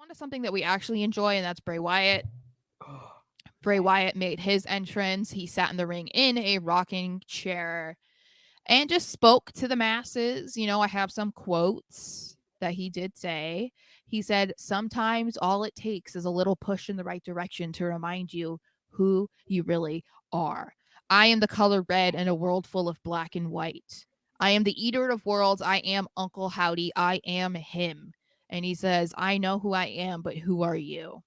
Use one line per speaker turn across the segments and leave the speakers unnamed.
on to something that we actually enjoy, and that's Bray Wyatt. Bray Wyatt made his entrance. He sat in the ring in a rocking chair and just spoke to the masses. I have some quotes that he did say. He said, "Sometimes all it takes is a little push in the right direction to remind you who you really are. I am the color red in a world full of black and white. I am the eater of worlds. I am Uncle Howdy. I am him." And he says, "I know who I am, but who are you?"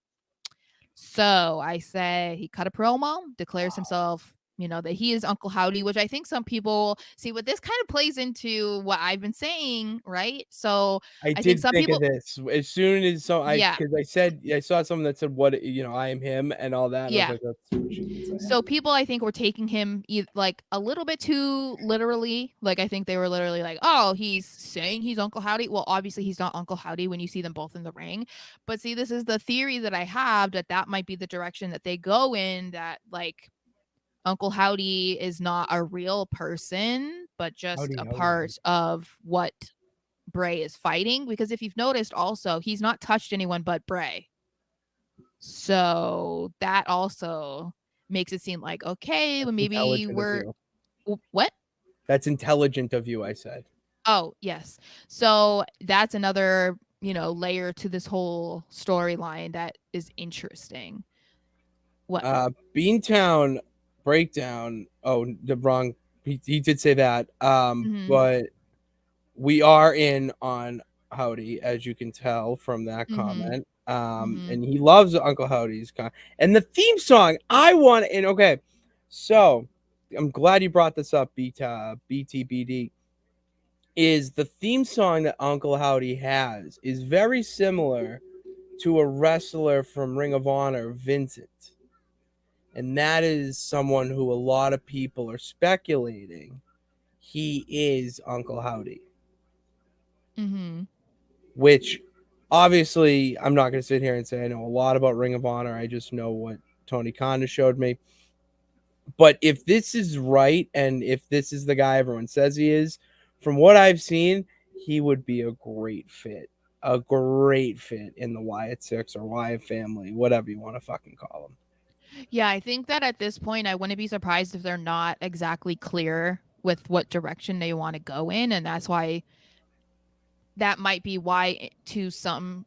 So I say he cut a promo, declares himself, that he is Uncle Howdy, which I think some people see what this kind of plays into what I've been saying, right? So
I
I think
did
some
think of
people,
this as soon as
yeah,
because I said I saw something that said what I am him and all that. And I was
yeah.
like, that's what she would say.
So people, I think, were taking him like a little bit too literally. Like I think they were literally like, "Oh, he's saying he's Uncle Howdy." Well, obviously he's not Uncle Howdy when you see them both in the ring. But see, this is the theory that I have that might be the direction that they go in. That like Uncle Howdy is not a real person, but just
Howdy,
a
howdy.
part of what Bray is fighting. Because if you've noticed, also he's not touched anyone but Bray. So that also makes it seem like, okay, well,
That's
maybe
intelligent of
we're
you.
what?
That's intelligent of you, I said.
Oh, yes. So that's another, layer to this whole storyline that is interesting. What?
Beantown breakdown. Oh, the wrong. He did say that.
Mhm.
But we are in on Howdy, as you can tell from that
Mhm.
comment.
Mhm.
And he loves Uncle Howdy's and the theme song. I want and okay, so I'm glad you brought this up, BTBD. Is the theme song that Uncle Howdy has is very similar to a wrestler from Ring of Honor, Vincent. And that is someone who a lot of people are speculating he is Uncle Howdy.
Mhm.
Which obviously I'm not going to sit here and say I know a lot about Ring of Honor. I just know what Tony Khan showed me. But if this is right and if this is the guy everyone says he is, from what I've seen, he would be a great fit. A great fit in the Wyatt Six or Wyatt family, whatever you want to fucking call them.
Yeah, I think that at this point, I wouldn't be surprised if they're not exactly clear with what direction they want to go in. And that's why that might be why, to some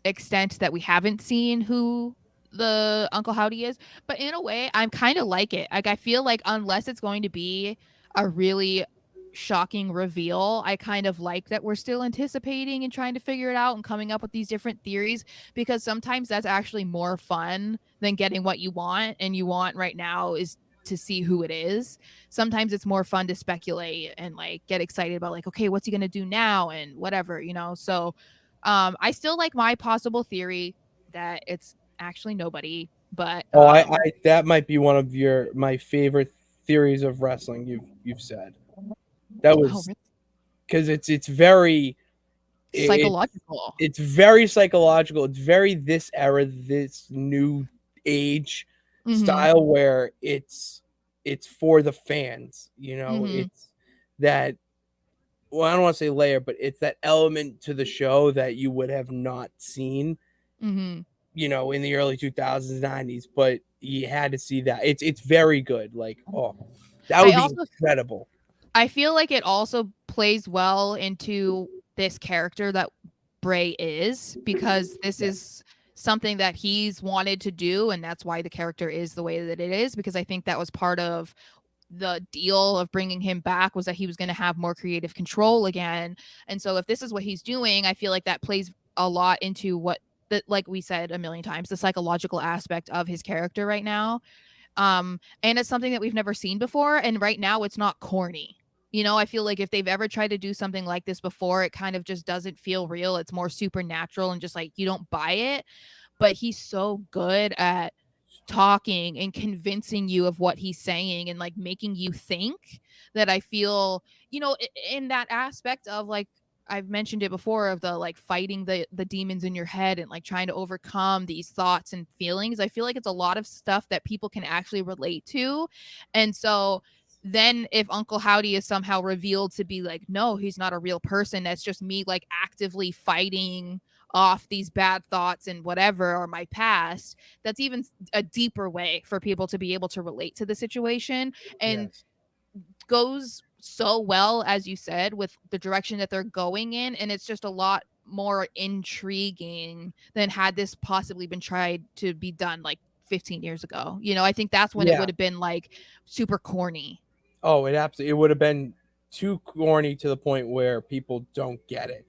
extent, that we haven't seen who the Uncle Howdy is. But in a way, I'm kind of like it. Like, I feel like unless it's going to be a really shocking reveal, I kind of like that we're still anticipating and trying to figure it out and coming up with these different theories, because sometimes that's actually more fun than getting what you want. And you want right now is to see who it is. Sometimes it's more fun to speculate and like get excited about like, okay, what's he gonna do now and whatever. So I still like my possible theory that it's actually nobody, but
Oh, I that might be one of my favorite theories of wrestling you've said. That
oh,
was
really?
because it's very it,
Psychological.
it's very psychological. It's very this era, this new age
Mhm.
style where it's for the fans.
Mhm.
It's that. Well, I don't want to say layer, but it's that element to the show that you would have not seen,
Mhm.
in the early 2000s, 90s. But you had to see that. It's very good. Like, oh, that
I
would be
also
incredible.
I feel like it also plays well into this character that Bray is, because this
Yeah.
is something that he's wanted to do, and that's why the character is the way that it is, because I think that was part of the deal of bringing him back, was that he was going to have more creative control again. And so if this is what he's doing, I feel like that plays a lot into what like we said a million times, the psychological aspect of his character right now. And it's something that we've never seen before, and right now it's not corny. I feel like if they've ever tried to do something like this before, it kind of just doesn't feel real. It's more supernatural and just like you don't buy it. But he's so good at talking and convincing you of what he's saying and like making you think, that I feel, in that aspect of like, I've mentioned it before, of the like fighting the demons in your head and like trying to overcome these thoughts and feelings. I feel like it's a lot of stuff that people can actually relate to. And so then if Uncle Howdy is somehow revealed to be like, no, he's not a real person, that's just me like actively fighting off these bad thoughts and whatever, or my past, that's even a deeper way for people to be able to relate to the situation. And
Yes.
goes so well, as you said, with the direction that they're going in, and it's just a lot more intriguing than had this possibly been tried to be done like 15 years ago. I think that's when it
Yeah.
would have been like super corny.
Oh, it would have been too corny to the point where people don't get it.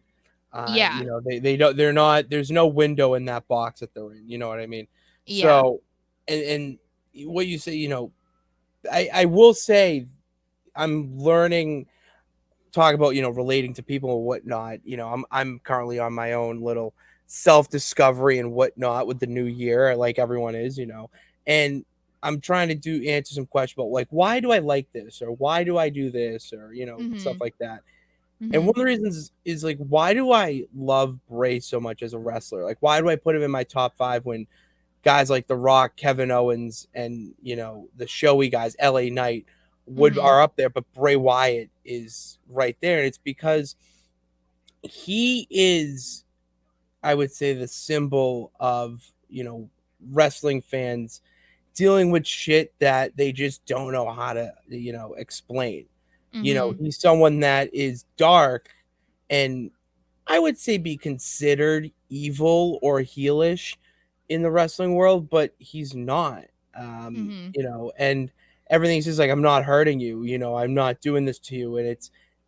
Yeah.
They don't, they're not, there's no window in that box that they're in, you know what I mean?
Yeah.
So, and what you say, I will say I'm learning, talk about, relating to people and whatnot. I'm currently on my own little self-discovery and whatnot with the new year, like everyone is, and I'm trying to answer some questions about, like, why do I like this, or why do I do this, or stuff
Mhm.
like that. And one
Mhm.
of the reasons is, like, why do I love Bray so much as a wrestler? Like, why do I put him in my top 5 when guys like The Rock, Kevin Owens, and the showy guys, LA Knight, would
Mhm.
are up there, but Bray Wyatt is right there, and it's because he is, I would say, the symbol of wrestling fans dealing with shit that they just don't know how to explain.
Mhm.
He's someone that is dark, and I would say be considered evil or heelish in the wrestling world, but he's not.
Mhm.
And everything's just like, I'm not hurting you, I'm not doing this to you. And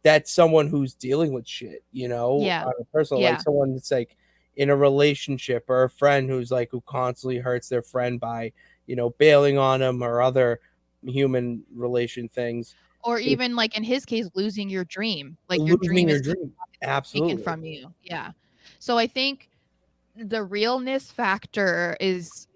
that's someone who's dealing with shit,
Yeah.
on a personal, like
Yeah.
someone that's like in a relationship, or a friend who constantly hurts their friend by, bailing on them, or other human relation things.
Or
It's
even like in his case, losing your dream. Like your
losing
dream
your
is
dream.
taken
Absolutely.
from you. Yeah. So I think the realness factor is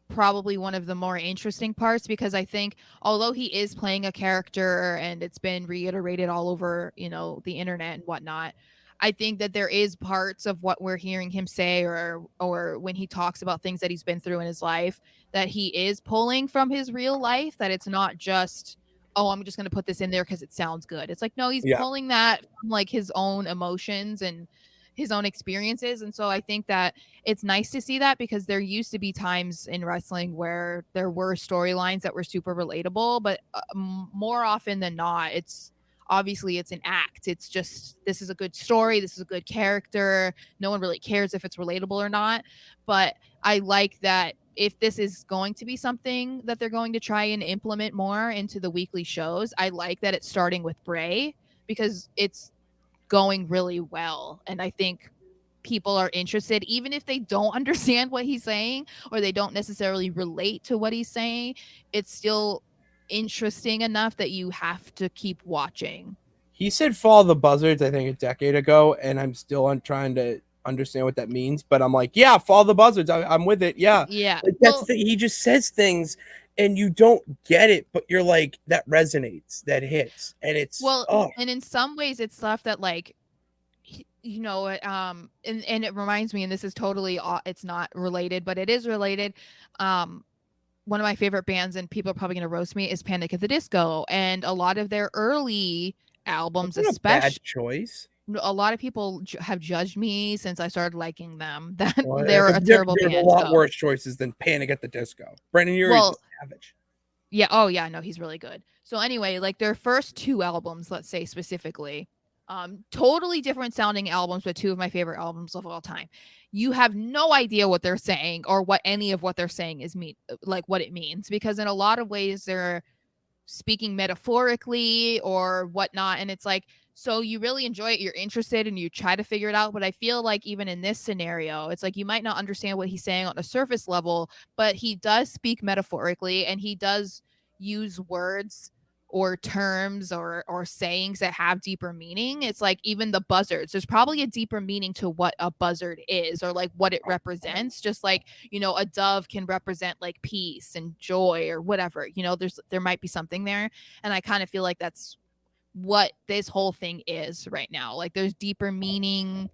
probably one of the more interesting parts, because I think although he is playing a character and it's been reiterated all over, the internet and whatnot, I think that there is parts of what we're hearing him say, or when he talks about things that he's been through in his life, that he is pulling from his real life, that it's not just, oh, I'm just going to put this in there because it sounds good. It's like, no, he's
Yeah.
pulling that from like his own emotions and his own experiences. And so I think that it's nice to see that, because there used to be times in wrestling where there were storylines that were super relatable, but more often than not, it's an act. It's just, this is a good story, this is a good character, no one really cares if it's relatable or not. But I like that if this is going to be something that they're going to try and implement more into the weekly shows, I like that it's starting with Bray, because it's going really well. And I think people are interested, even if they don't understand what he's saying, or they don't necessarily relate to what he's saying. It's still interesting enough that you have to keep watching.
He said "follow the buzzards," I think, a decade ago, and I'm still trying to understand what that means. But I'm like, yeah, follow the buzzards. I'm with it. Yeah,
Yeah.
like that's the
Well,
thing. He just says things, and you don't get it, but you're like, that resonates, that hits, and it's,
well,
oh,
and in some ways it's stuff that like and it reminds me, and this is totally it's not related, but it is related. um One of my favorite bands, and people are probably going to roast me, is Panic at the Disco, and a lot of their early
that's
albums,
not a bad
especially,
choice.
a lot of people have judged me since I started liking them that
Well,
they're a terrible
there's a
band.
lot
So,
worse choices than Panic at the Disco. Brendan Urie's a
well,
savage.
yeah, oh yeah, no, he's really good. So anyway, like their first two albums, let's say specifically, totally different sounding albums, but two of my favorite albums of all time. You have no idea what they're saying, or what any of what they're saying is mean, like what it means, because in a lot of ways they're speaking metaphorically or whatnot. And it's like, so you really enjoy it, you're interested, and you try to figure it out. But I feel like even in this scenario, it's like you might not understand what he's saying on a surface level, but he does speak metaphorically, and he does use words or terms or sayings that have deeper meaning. It's like even the buzzards, there's probably a deeper meaning to what a buzzard is, or like what it represents. Just like, a dove can represent like peace and joy or whatever. There might be something there. And I kind of feel like that's what this whole thing is right now. Like there's deeper meaning.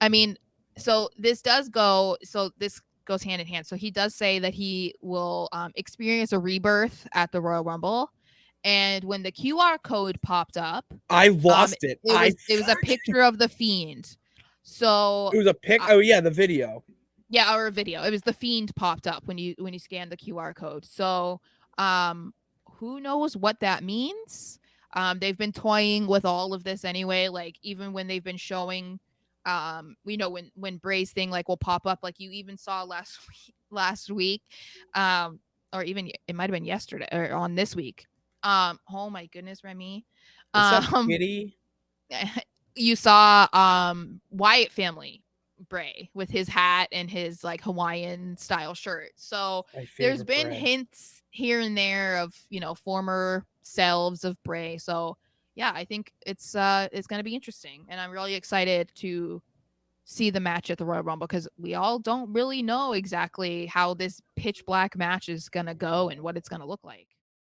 I mean, so this goes hand in hand. So he does say that he will experience a rebirth at the Royal Rumble. And when the QR code popped up,
I
um
lost it.
it was a picture of the Fiend. So
It was a pic. Oh yeah, the video.
yeah, or a video. It was the Fiend popped up when you scan the QR code. So um who knows what that means? They've been toying with all of this anyway, like even when they've been showing we know when Bray's thing like will pop up, like you even saw last week, or even it might have been yesterday or on this week. Oh my goodness, Remy.
What's up,
Um
kitty?
you saw Wyatt family Bray with his hat and his like Hawaiian style shirt. So
My
there's
favorite
been
Bray.
hints here and there of, former selves of Bray. So yeah, I think it's going to be interesting, and I'm really excited to see the match at the Royal Rumble because we all don't really know exactly how this pitch black match is going to go and what it's going to look like.